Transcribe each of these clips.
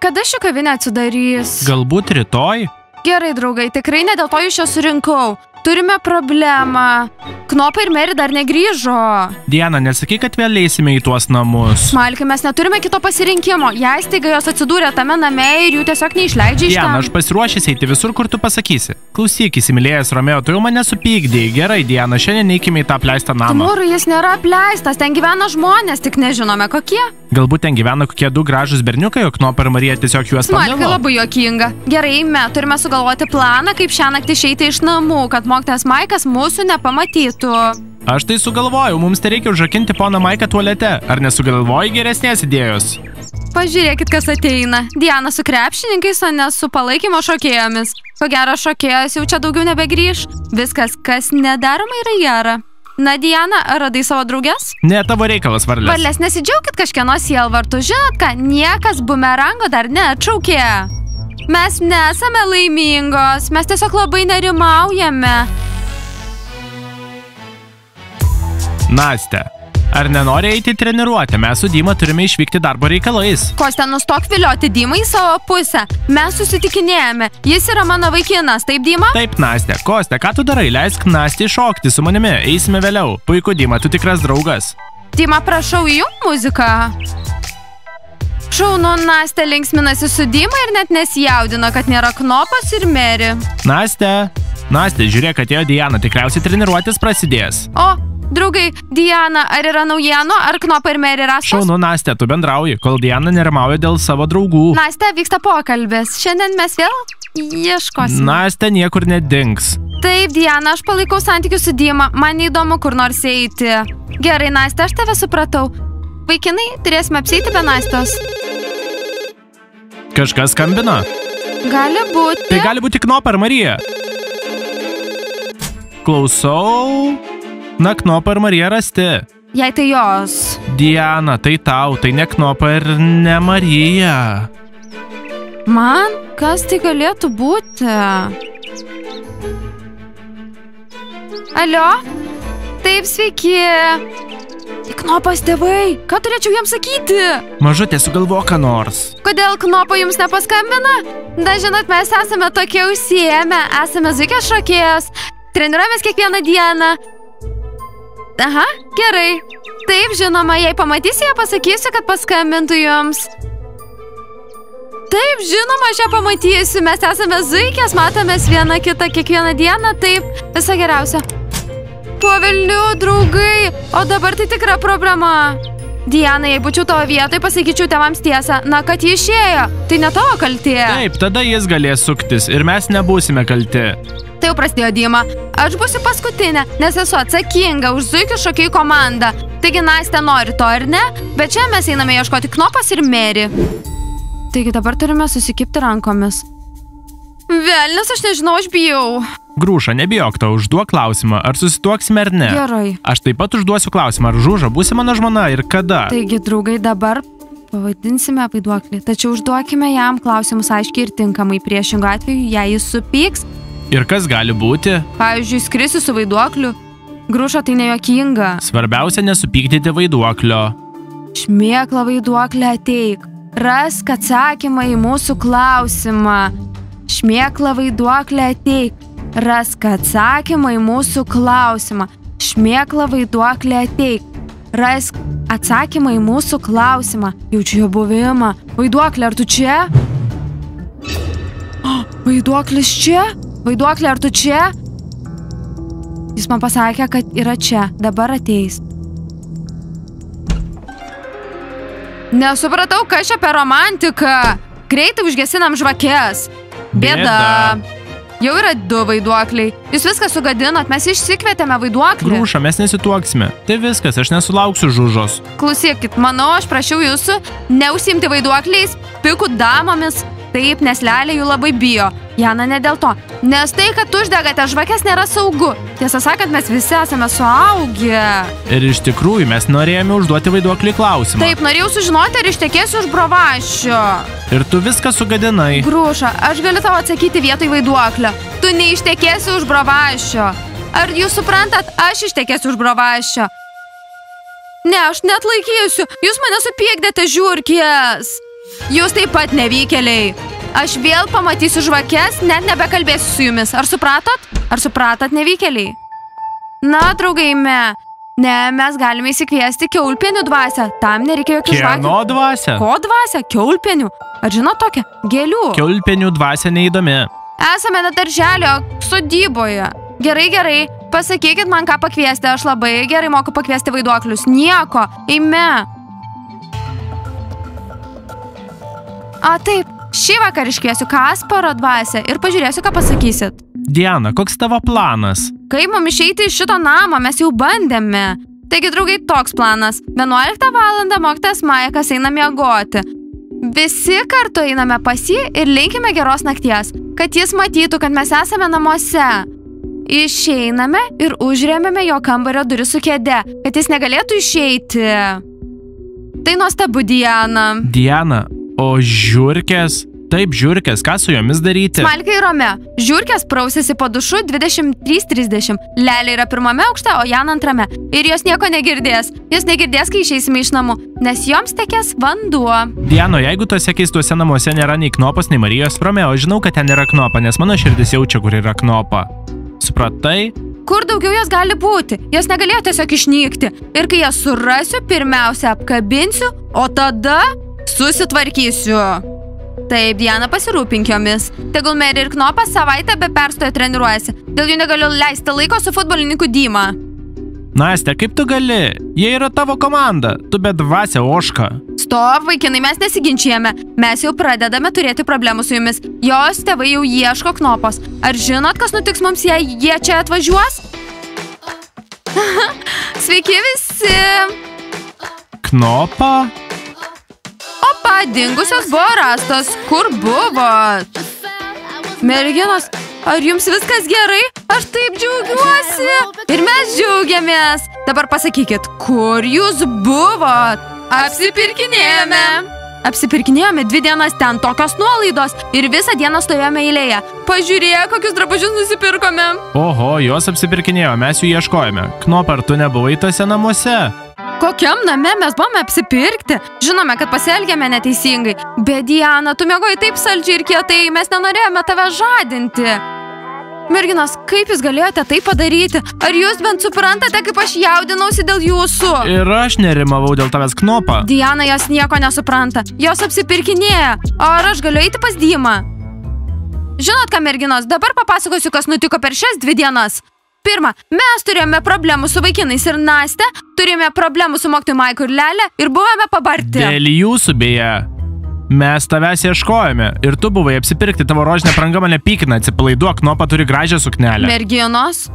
Kada ši kavinė atsidarys? Galbūt rytoj? Gerai, draugai, tikrai ne dėl to iš čia surinkau. Turime problemą. Knopa ir Mary dar negrįžo. Diana, nesakyk, kad vėl eisime į tuos namus. Malki, mes neturime kito pasirinkimo. Jei staiga jos atsidūrė tame name ir jų tiesiog neišleidžia iš ten. Diana, aš pasiruošęs eiti visur, kur tu pasakysi. Klausyk, įsimylėjęs Romeo, tu jau mane supykdėjai. Gerai, Diana, šiandien eikime į tą apleistą namą. Timūrai, jis nėra apleistas, ten gyvena žmonės, tik nežinome kokie. Galbūt ten gyvena kokie du gražūs berniukai, o Knopa ir Marija tiesiog juos pamilo. Malki, labai juokinga. Gerai, turime sugalvoti planą, kaip šiąnakt išeiti iš namų, kad mokytojas Maikas mūsų nepamatytų. Aš tai sugalvojau, mums tai reikia užrakinti poną Maiką tualete. Ar nesugalvoji geresnės idėjos? Pažiūrėkit, kas ateina. Diana su krepšininkais, o ne su palaikymo šokėjomis. Ko gero, šokėjos jau čia daugiau nebegrįš. Viskas, kas nedaroma, yra gera. Na, Diana, ar radai savo draugės? Ne, tavo reikalas, Varlės. Varlės, nesidžiaukit kažkieno sielvartų. Žinot ką, niekas bumerango dar neatšaukė. Mes nesame laimingos, mes tiesiog labai nerimaujame. Nastė, ar nenori eiti į treniruotę? Mes su Dima turime išvykti darbo reikalais. Kostė, nustok vilioti Dimą į savo pusę. Mes susitikinėjame. Jis yra mano vaikinas, taip, Dima? Taip, Nastė. Kostė, ką tu darai? Leisk Nastį šokti su manimi. Eisime vėliau. Puiku, Dima, tu tikras draugas. Dima, prašau, įjunk muziką. Šaunu, Nastė linksminasi su Dima ir net nesijaudino, kad nėra Knopas ir Mary. Nastė, žiūrėk, atėjo Diana. Tikriausiai treniruotis prasidės. O, draugai, Diana, ar yra naujienų, ar Knopa ir Mary rastos? Šaunu, Nastė, tu bendrauji, kol Diana nerimauja dėl savo draugų. Nastė, vyksta pokalbis. Šiandien mes vėl ieškosime. Nastė niekur nedings. Taip, Diana, aš palaikau santykius su Dima. Man neįdomu kur nors eiti. Gerai, Nastė, aš tave supratau. Vaikinai, turėsime apsieiti be Nastės. Kažkas skambina? Gali būti. Tai gali būti Knopa ir Marija. Klausau. Na, Knopa ir Marija rasti. Jei tai jos. Diana, tai tau, tai ne Knopa ir ne Marija. Man? Kas tai galėtų būti? Alio? Taip, sveiki. Knopas tėvai, ką turėčiau jiems sakyti? Mažutė, sugalvok ką nors. Kodėl Knopa jums nepaskambina? Da, žinot, mes esame tokie užsiėmę, esame zuikės šokėjos, treniruojamės kiekvieną dieną. Aha, gerai. Taip, žinoma, jei pamatysi, ją pasakysiu, kad paskambintų jums. Taip, žinoma, aš ją pamatysiu, mes esame zuikės, matomės vieną kitą kiekvieną dieną, taip, viso geriausio. Po velnių, draugai, o dabar tai tikra problema. Diana, jei būčiau tavo vietoj, pasakyčiau tėvams tiesą, na, kad ji išėjo. Tai ne tavo kaltė. Taip, tada jis galės suktis ir mes nebūsime kalti. Tai jau prasidėjo, Dima. Aš būsiu paskutinė, nes esu atsakinga už zuikių šokėjų komandą. Taigi, Nastė nori to ar ne, bet čia mes einame ieškoti Knopas ir Mary. Taigi dabar turime susikibti rankomis. Velnis, aš nežinau, aš bijau. Grūša, nebijok to, užduok klausimą, ar susituoksime ar ne. Gerai. Aš taip pat užduosiu klausimą, ar Žuža būsi mano žmona ir kada. Taigi, draugai, dabar pavadinsime vaiduoklį, tačiau užduokime jam klausimus aiškiai ir tinkamai, priešingu atveju, jei jis supyks. Ir kas gali būti? Pavyzdžiui, skrisi su vaiduokliu. Grūša, tai nejuokinga. Svarbiausia nesupykdyti vaiduoklio. Šmėkla, vaiduoklė, ateik. Rask atsakymą į mūsų klausimą. Šmėkla, vaiduoklė, ateik. Rask atsakymą į mūsų klausimą. Šmėkla, vaiduoklė, ateik. Rask atsakymą į mūsų klausimą. Jaučiu jo buvimą. Vaiduoklė, ar tu čia? Vaiduoklis čia? Vaiduoklė, ar tu čia? Jis man pasakė, kad yra čia. Dabar ateis. Nesupratau, kas čia per romantiką. Greitai užgesinam žvakes. Bėda. Jau yra 2 vaiduokliai. Jūs viską sugadinot, mes išsikvietėme vaiduoklį. Grūša, mes nesituoksime. Tai viskas, aš nesulauksiu Žužos. Klausykit, manau, aš prašiau jūsų neužsiimti vaiduokliais, pikų damomis. Taip, nes Lelė jų labai bijo. Jana, ne dėl to. Nes tai, kad uždegate žvakes, nėra saugu. Tiesą sakant, mes visi esame suaugę. Ir iš tikrųjų, mes norėjome užduoti vaiduoklį klausimą. Taip, norėjau sužinoti, ar ištekėsiu už Brovaščio. Ir tu viską sugadinai. Grūša, aš galiu tau atsakyti vietoj vaiduoklio. Tu neištekėsi už Brovaščio. Ar jūs suprantat, aš ištekėsiu už Brovaščio. Ne, aš net laikysiu. Jūs mane supykdėte, žiurkės. Jūs taip pat nevykėliai. Aš vėl pamatysiu žvakes, net nebekalbėsiu su jumis. Ar supratot? Ar supratot, nevykėliai? Na, draugai, ne, mes galime įsikviesti kiaulpienių dvasią. Tam nereikia jokių žvakių. Kieno dvasia? Ko dvasia? Kiaulpienių. Ar žinot tokią? Gėlių. Kiaulpienių dvasia neįdomi. Esame net darželio sodyboje. Gerai. Pasakykit man, ką pakviesti. Aš labai gerai moku pakviesti vaiduoklius. Nieko. Eime. Taip. Šį vakar iškviesiu Kasparo dvasią ir pažiūrėsiu, ką pasakysit. Diana, koks tavo planas? Kaip mums išeiti iš šito namo, mes jau bandėme. Taigi, draugai, toks planas. 11 valandą mokytojas Maikas eina miegoti. Visi kartu einame pas jį ir linkime geros nakties, kad jis matytų, kad mes esame namuose. Išeiname ir užrėmėme jo kambario duris su kėde, kad jis negalėtų išeiti. Tai nuostabu, Diana. Diana, o žiurkės? Taip, žiurkės, ką su jomis daryti? Smalkė ir Rome. Žiurkės prausėsi po dušu 23:30. Lelė yra pirmame aukšte, o Jana antrame. Ir jos nieko negirdės. Jos negirdės, kai išeisime iš namų, nes joms tekės vanduo. Diano, jeigu tuose keistuose namuose nėra nei Knopos, nei Marijos, Romeo, žinau, kad ten yra Knopa, nes mano širdis jaučia, kur yra Knopa. Supratai? Kur daugiau jos gali būti? Jos negalėjo tiesiog išnykti. Ir kai jas surasiu, pirmiausia apkabinsiu, o tada susitvarkysiu. Taip, Diana, pasirūpink jomis. Tegul Mary ir Knopas savaitę be perstojo treniruojasi. Dėl jų negaliu leisti laiko su futbolininku Dima. Nastė, kaip tu gali? Jie yra tavo komanda. Tu bedvasė ožka. Stop, vaikinai, mes nesiginčijame. Mes jau pradedame turėti problemų su jumis. Jos tėvai jau ieško Knopos. Ar žinot, kas nutiks mums, jei jie čia atvažiuos? Sveiki visi. Knopa? Opa, dingusios buvo rastos. Kur buvot? Merginos, ar jums viskas gerai? Aš taip džiaugiuosi. Ir mes džiaugiamės. Dabar pasakykit, kur jūs buvot? Apsipirkinėjome. Apsipirkinėjome 2 dienas ten, tokios nuolaidos. Ir visą dieną stovėjome eilėje. Pažiūrėk, kokius drabužius nusipirkome. Oho, jos apsipirkinėjo, mes jų ieškojame. Knop, ar tu nebuvai tose namuose? Kokiam name mes buvome apsipirkti? Žinome, kad pasielgėme neteisingai. Bet Diana, tu miegoji taip saldžiai ir kietai, mes nenorėjome tave žadinti. Merginos, kaip jūs galėjote tai padaryti? Ar jūs bent suprantate, kaip aš jaudinausi dėl jūsų? Ir aš nerimavau dėl tavęs, Knopa. Diana, jos nieko nesupranta. Jos apsipirkinėja. Ar aš galiu eiti pas Dimą? Žinot ką, merginos, dabar papasakosiu, kas nutiko per šias 2 dienas. Pirma, mes turėjome problemų su vaikinais ir Nastė, turėjome problemų su mokytoju Maiku ir Lelė ir buvome pabarti. Dėl jūsų beje. Mes tavęs ieškojame ir tu buvai apsipirkti, tavo rožinė apranga mane pykina, atsipalaiduok, Knopa turi gražią suknelę. Merginos,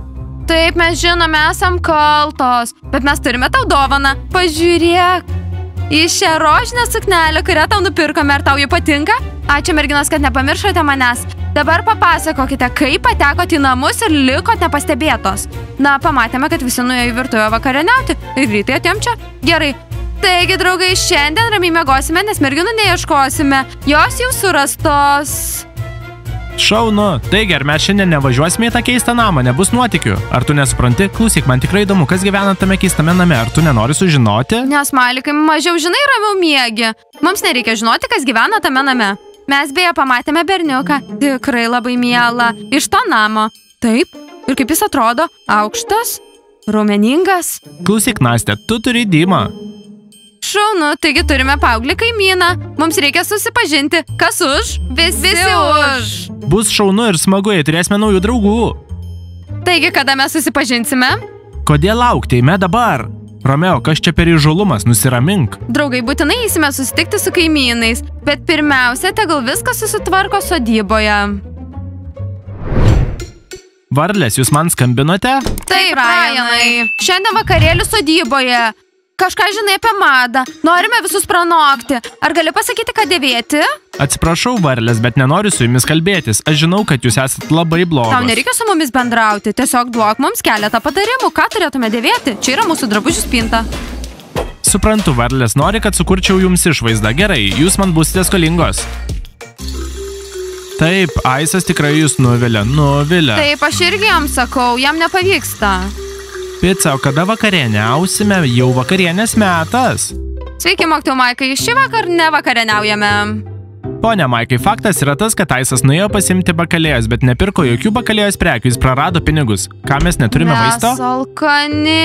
taip mes žinome, esam kaltos, bet mes turime tau dovaną. Pažiūrėk, į šią rožinę suknelę, kurią tau nupirkome, ar tau ji patinka? Ačiū, merginos, kad nepamiršote manęs. Dabar papasakokite, kaip patekote į namus ir likot nepastebėtos. Na, pamatėme, kad visi nuėjo į virtuvę vakarieniauti ir greitai atėjom čia. Gerai. Taigi, draugai, šiandien ramiai miegosime, nes merginų neieškosime. Jos jau surastos. Šaunu. Taigi, ar mes šiandien nevažiuosime į tą keistą namą, nebus nuotykių? Ar tu nesupranti? Klausyk, man tikrai įdomu, kas gyvena tame keistame name. Ar tu nenori sužinoti? Nes, Malikai, mažiau žinai, ramiau miegi. Mums nereikia žinoti, kas gyvena tame name. Mes beje pamatėme berniuką, tikrai labai mielą, iš to namo. Taip, ir kaip jis atrodo, aukštas, raumeningas. Klausyk, Nastė, tu turi Dimą. Šaunu, taigi turime paauglį kaimyną. Mums reikia susipažinti. Kas už? Visi už. Bus šaunu ir smagu, jei turėsime naujų draugų. Taigi, kada mes susipažinsime? Kodėl laukti, eime dabar? Romeo, kas čia per įžulumas, nusiramink. Draugai, būtinai eisime susitikti su kaimynais, bet pirmiausia, tegul viskas susitvarko sodyboje. Varlės, jūs man skambinote? Taip, Ryanai. Šiandien vakarėlių sodyboje. Kažką žinai apie madą. Norime visus pranokti. Ar gali pasakyti, ką dėvėti? Atsiprašau, Varlės, bet nenoriu su jumis kalbėtis. Aš žinau, kad jūs esat labai blogos. Tau nereikia su mumis bendrauti. Tiesiog duok mums keletą patarimų. Ką turėtume dėvėti? Čia yra mūsų drabužių spinta. Suprantu, Varlės, nori, kad sukurčiau jums išvaizdą. Gerai, jūs man būsite skolingos. Taip, Aisas tikrai jūs nuvilia. Taip, aš irgi jam sakau, jam nepavyksta. Pica, o kada vakarieniausime? Jau vakarienės metas. Sveiki, mokytojau Maikai, šį vakar nevakarieniaujame. Pone Maikai, faktas yra tas, kad Aisas nuėjo pasimti bakalėjos, bet nepirko jokių bakalėjos prekių, jis prarado pinigus. Ką mes neturime maisto? Mes alkani.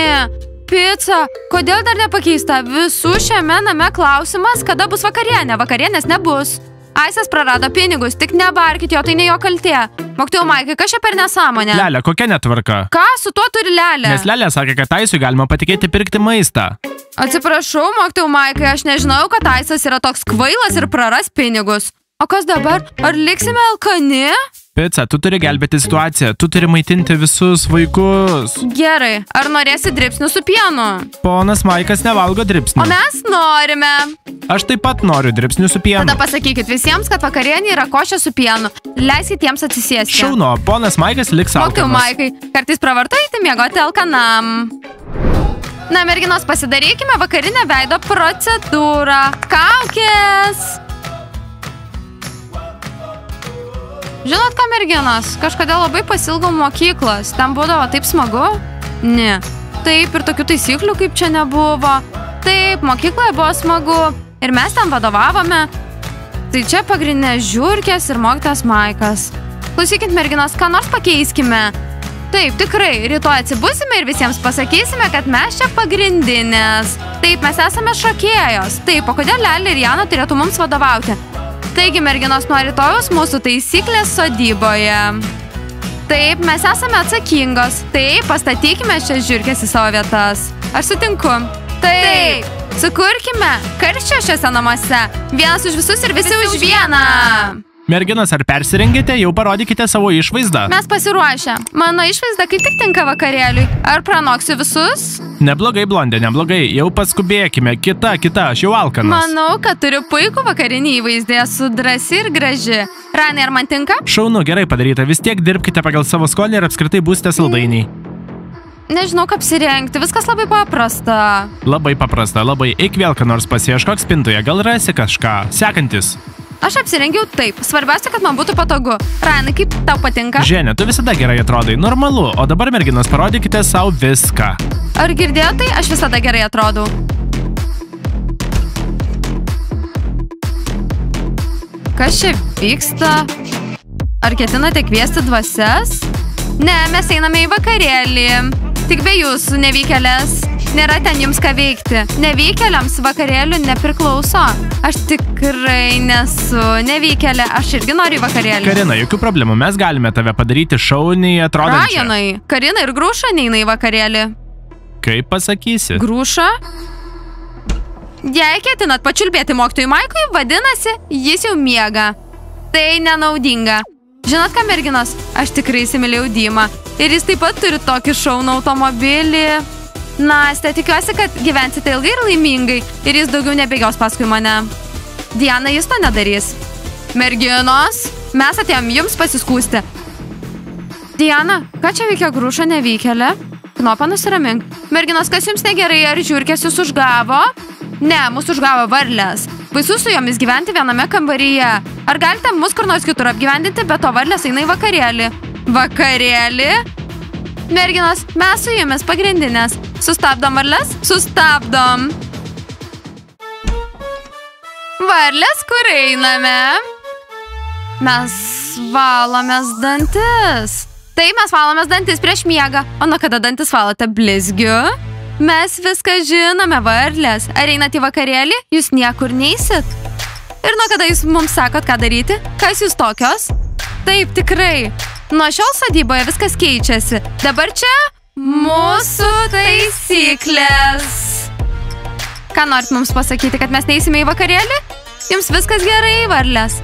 Pica. Kodėl dar nepakeista? Visų šiame name klausimas, kada bus vakarienė. Vakarienės nebus. Aisas prarado pinigus, tik nebarkit jo, tai ne jo kaltė. Mokytojau Maikai, kas čia per nesąmonę? Lelė, kokia netvarka? Ką su tuo turi Lelė? Nes Lelė sakė, kad Aisui galima patikėti pirkti maistą. Atsiprašau, mokytojau Maikai, aš nežinojau, kad Aisas yra toks kvailas ir praras pinigus. O kas dabar? Ar liksime alkani? Pica, tu turi gelbėti situaciją, tu turi maitinti visus vaikus. Gerai, ar norėsi dribsnių su pienu? Ponas Maikas nevalgo dribsnių. O mes norime. Aš taip pat noriu dribsnių su pienu. Tada pasakykit visiems, kad vakarienė yra košė su pienu. Leiskit jiems atsisėsti. Šauno, ponas Maikas liks Mokytojau alkanas. Maikai, kartais pravartu eiti miegoti alkanam. Na, merginos, pasidarykime vakarinę veido procedūrą. Kaukės! Žinot ką, merginos, kažkada labai pasilgau mokyklos. Ten būdavo taip smagu? Ne. Taip, ir tokių taisyklių kaip čia nebuvo. Taip, mokykloje buvo smagu. Ir mes ten vadovavome. Tai čia pagrindinė žiurkės ir mokytojas Maikas. Klausykit, merginos, ką nors pakeiskime. Taip, tikrai, rytoj atsibusime ir visiems pasakysime, kad mes čia pagrindinės. Taip, mes esame šokėjos. Taip, o kodėl Lelė ir Jana turėtų mums vadovauti? Taigi, merginos, nuo rytojus mūsų taisyklės sodyboje. Taip, mes esame atsakingos. Taip, pastatykime šias žiurkės į savo vietas. Aš sutinku. Taip, sukurkime karščio šiuose namuose. Vienas už visus ir visi už vieną. Merginos, ar persirengėte? Jau parodykite savo išvaizdą. Mes pasiruošę. Mano išvaizda kaip tik tinka vakarėliui. Ar pranoksiu visus? Neblogai, blondė, neblogai. Jau paskubėkime. Kita, aš jau alkanas. Manau, kad turiu puikų vakarinį įvaizdį. Esu drąsi ir graži. Ranai, ar man tinka? Šaunu, gerai padaryta. Vis tiek dirbkite pagal savo skonį ir apskritai būsite saldainiai. Nežinau, kaip apsirengti. Viskas labai paprasta. Labai paprasta, labai. Eik vėl ką nors pasiieškok spintoje. Gal rasi kažką. Sekantis. Aš apsirengiau taip. Svarbiausia, kad man būtų patogu. Ranai, kaip tau patinka? Ženė, tu visada gerai atrodai. Normalu. O dabar, merginos, parodykite savo viską. Ar girdėjote? Aš visada gerai atrodau. Kas čia vyksta? Ar ketinate kviesti dvasias? Ne, mes einame į vakarėlį. Tik be jūsų, nevykėlės. Nėra ten jums ką veikti. Nevykėliams vakarėlių nepriklauso. Aš tikrai nesu nevykėlė. Aš irgi noriu į vakarėlį. Karina, jokių problemų. Mes galime tave padaryti šauniai atrodančią. Rajanai, Karina ir Grūša neina į vakarėlį. Kaip pasakysi? Grūša? Jei ketinat pačiulbėti mokytojui Maikui, vadinasi, jis jau miega. Tai nenaudinga. Žinot ką, merginos, aš tikrai įsimylėjau Dymą. Ir jis taip pat turi tokį šaunų automobilį. Nastė, tikiuosi, kad gyvensite ilgai ir laimingai ir jis daugiau nebėgios paskui mane. Diana, jis to nedarys. Merginos, mes atėjom jums pasiskūsti. Diana, ką čia veikia Grūša nevykėlė? Knopa, nusiramink. Merginos, kas jums negerai, ar žiurkės jūs užgavo? Ne, mūsų užgavo varlės. Baisu su jomis gyventi viename kambaryje. Ar galite mus kur nors kitur apgyvendinti, bet to varlės eina į vakarėlį? Vakarėlį? Merginos, mes su jumis pagrindinės. Sustabdom varlės? Sustabdom. Varlės, kur einame? Mes valomės dantis. Taip, mes valomės dantis prieš miegą. O nuo kada dantis valote blizgiu? Mes viską žinome, varlės. Ar einat į vakarėlį? Jūs niekur neisit. Ir nuo kada jūs mums sakot, ką daryti? Kas jūs tokios? Taip, tikrai. Nuo šiol sodyboje viskas keičiasi. Dabar čia mūsų taisyklės. Ką norit mums pasakyti, kad mes neisime į vakarėlį? Jums viskas gerai, varlės.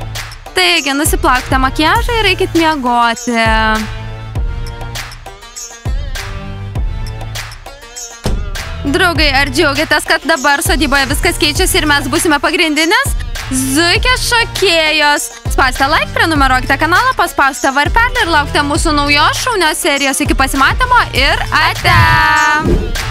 Taigi, nusiplaukite makiažą ir eikit miegoti. Draugai, ar džiaugiatės, kad dabar sodyboje viskas keičiasi ir mes būsime pagrindinės? Zuikės šokėjos. Spauskite like, prenumeruokite kanalą, paspauskite varpelį ir laukite mūsų naujos šaunios serijos. Iki pasimatymo ir ate!